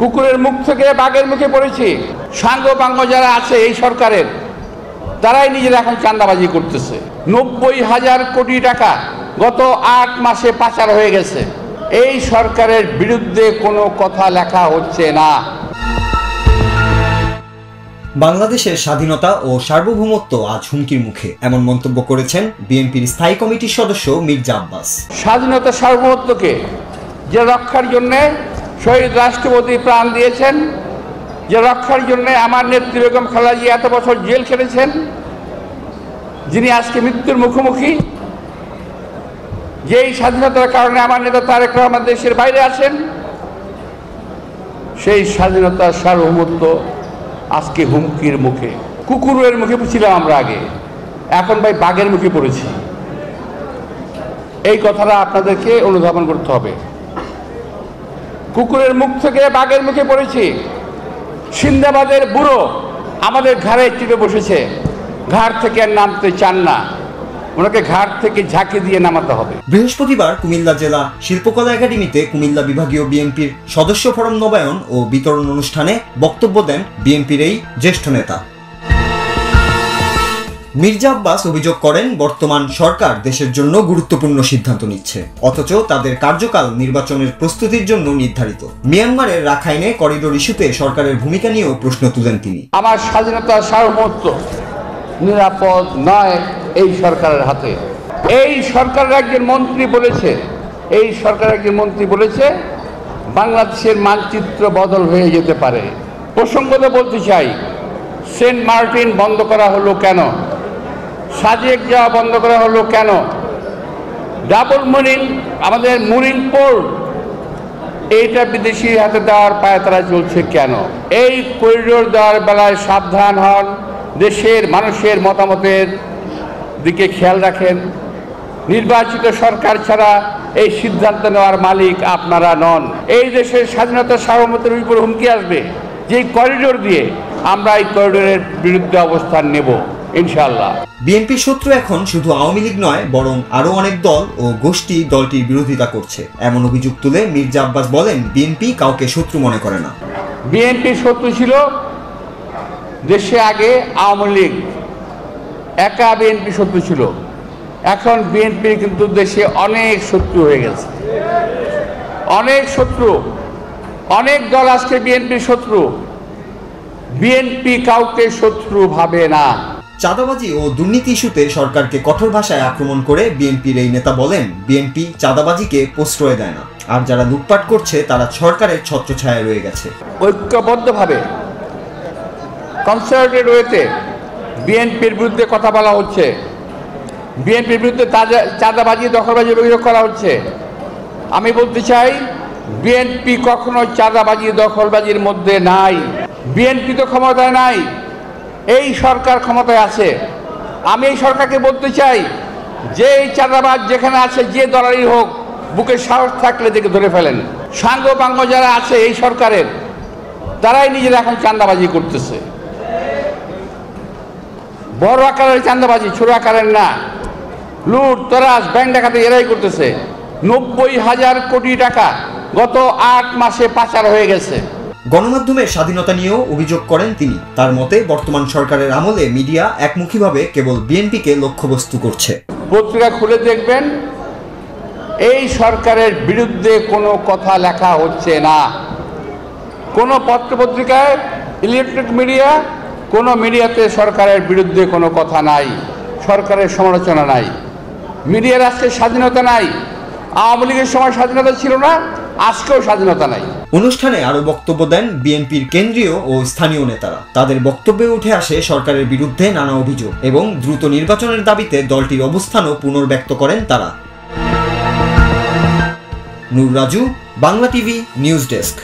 কুকুরের মুখ থেকে বাঘের মুখে পড়েছি। সাঙ্গপাঙ্গ যারা আছে এই সরকারের, তারাই নিজেরা এখন চাঁদাবাজি করতেছে। 90,000 কোটি টাকা গত 8 মাসে পাচার হয়ে গেছে। এই সরকারের বিরুদ্ধে কোনো কথা লেখা হচ্ছে না। বাংলাদেশের স্বাধীনতা ও সার্বভৌমত্ব আজ হুমকির মুখে, এমন মন্তব্য করেছেন বিএনপির স্থায়ী কমিটির সদস্য মির্জা আব্বাস। স্বাধীনতা সার্বভৌমত্বকে যে রক্ষার জন্য শহীদ রাষ্ট্রপতি প্রাণ দিয়েছেন, যে রক্ষার জন্য আমার নেত্রী বেগম খালেদা জিয়া এত বছর জেল খেটেছেন, যিনি আজকে মৃত্যুর মুখোমুখি, যেই স্বাধীনতার কারণে আমার নেতা তারেক রহমান দেশের বাইরে আছেন, সেই স্বাধীনতার সার্বভৌমত্ব আজকে হুমকির মুখে। কুকুরের মুখে ছিলাম আমরা আগে, এখন ভাই বাঘের মুখে পড়েছি। এই কথাটা আপনাদেরকে অনুধাবন করতে হবে। কুকুরের মুখ থেকে বাঘের মুখে পড়েছি। সিন্দাবাদের বুড়ো আমাদের ঘাড়ে চেপে বসেছে, ঘাড় থেকে আর নামতে চান না, ওনাকে ঘাট থেকে ঝাঁকি দিয়ে নামাতে হবে। বৃহস্পতিবার কুমিল্লা জেলা শিল্পকলা একাডেমিতে কুমিল্লা বিভাগীয় বিএনপির সদস্য ফরম নবায়ন ও বিতরণ অনুষ্ঠানে বক্তব্য দেন বিএনপির এই জ্যেষ্ঠ নেতা। মির্জা আব্বাস অভিযোগ করেন, বর্তমান সরকার দেশের জন্য গুরুত্বপূর্ণ সিদ্ধান্ত নিচ্ছে, অথচ তাদের কার্যকাল নির্বাচনের প্রস্তুতির জন্য নির্ধারিত। মিয়ানমারের রাখাইনে করিডোর ইস্যুতে সরকারের ভূমিকা নিয়েও প্রশ্ন তুলেন তিনি। আমার স্বাধীনতা সার্বভৌমত্ব নিরাপদ নয় এই সরকারের হাতে। এই সরকারের একজন মন্ত্রী বলেছে, বাংলাদেশের মানচিত্র বদল হয়ে যেতে পারে। প্রসঙ্গত বলতে চাই, সেন্ট মার্টিন বন্ধ করা হলো কেন? সাজেক যাওয়া বন্ধ করা হলো কেন? ডাবল মেরিন আমাদের মেরিন পোর্ট, এইটা বিদেশি হাতে দেওয়ার পায়তারা চলছে কেন? এই করিডোর দেওয়ার বেলায় সাবধান হন, দেশের মানুষের মতামতের দিকে খেয়াল রাখেন। নির্বাচিত সরকার ছাড়া এই সিদ্ধান্ত নেওয়ার মালিক আপনারা নন। এই দেশের স্বাধীনতা সার্বভৌমত্বের উপর হুমকি আসবে, যে করিডোর দিয়ে আমরা এই করিডোরের বিরুদ্ধে অবস্থান নেব ইনশাআল্লাহ। বিএনপির শত্রু এখন শুধু আওয়ামী লীগ নয়, বরং আরো অনেক দল ও গোষ্ঠী দলটির বিরোধিতা করছে, এমন অভিযোগ তুলে মির্জা আব্বাস বলেন, বিএনপি কাউকে শত্রু মনে করে না। বিএনপির শত্রু ছিল দেশে আগে আওয়ামী লীগ, একা বিএনপি শত্রু ছিল। এখন বিএনপি কিন্তু দেশে অনেক শত্রু হয়ে গেছে, অনেক শত্রু, অনেক দল আজকে বিএনপির শত্রু। বিএনপি কাউকে শত্রু ভাবে না। চাঁদাবাজি ও দুর্নীতি ইস্যুতে সরকারকে কঠোর ভাষায় আক্রমণ করে বিএনপির এই নেতা বলেন, বিএনপি চাঁদাবাজিকে প্রশ্রয় দেয় না, আর যারা লুটপাট করছে তারা সরকারের ছত্রছায়ায় রয়ে গেছে। ঐক্যবদ্ধভাবে কনসার্টেড ওয়েতে বিএনপির বিরুদ্ধে কথা বলা হচ্ছে, বিএনপির বিরুদ্ধে চাঁদাবাজি দখলবাজির অভিযোগ করা হচ্ছে। আমি বলতে চাই, বিএনপি কখনো চাঁদাবাজি দখলবাজির মধ্যে নাই। বিএনপি তো ক্ষমতায় নাই, এই সরকার ক্ষমতায় আছে। আমি এই সরকারকে বলতে চাই, যে এই চাঁদাবাজ যেখানে আছে, যে দলারই হোক, বুকে সাহস থাকলে দেখে ধরে ফেলেন। সাঙ্গপাঙ্গ যারা আছে এই সরকারের, তারাই নিজেরা এখন চাঁদাবাজি করতেছে। বড় আকারের চাঁদাবাজি, ছোট আকারের না। লুট তরাজ ব্যাংক ডাকাতি এরাই করতেছে। 90,000 কোটি টাকা গত 8 মাসে পাচার হয়ে গেছে। গণমাধ্যমের স্বাধীনতা নিয়েও অভিযোগ করেন তিনি। তার মতে, বর্তমান সরকারের আমলে মিডিয়া একমুখীভাবে কেবল বিএনপিকে লক্ষ্যবস্তু করছে। পত্রিকা খুলে দেখবেন, এই সরকারের বিরুদ্ধে কোনো কথা লেখা হচ্ছে না। কোনো পত্রপত্রিকায়, ইলেকট্রনিক মিডিয়া, কোনো মিডিয়াতে সরকারের বিরুদ্ধে কোনো কথা নাই, সরকারের সমালোচনা নাই। মিডিয়ার আজকে স্বাধীনতা নাই। আওয়ামী লীগের সময় স্বাধীনতা ছিল না, আজকেও স্বাধীনতা নাই। অনুষ্ঠানে আরো বক্তব্য দেন বিএনপির কেন্দ্রীয় ও স্থানীয় নেতারা। তাদের বক্তব্যে উঠে আসে সরকারের বিরুদ্ধে নানা অভিযোগ এবং দ্রুত নির্বাচনের দাবিতে দলটির অবস্থানও পুনর্ব্যক্ত করেন তারা। Nur Raju, Bangla TV news desk.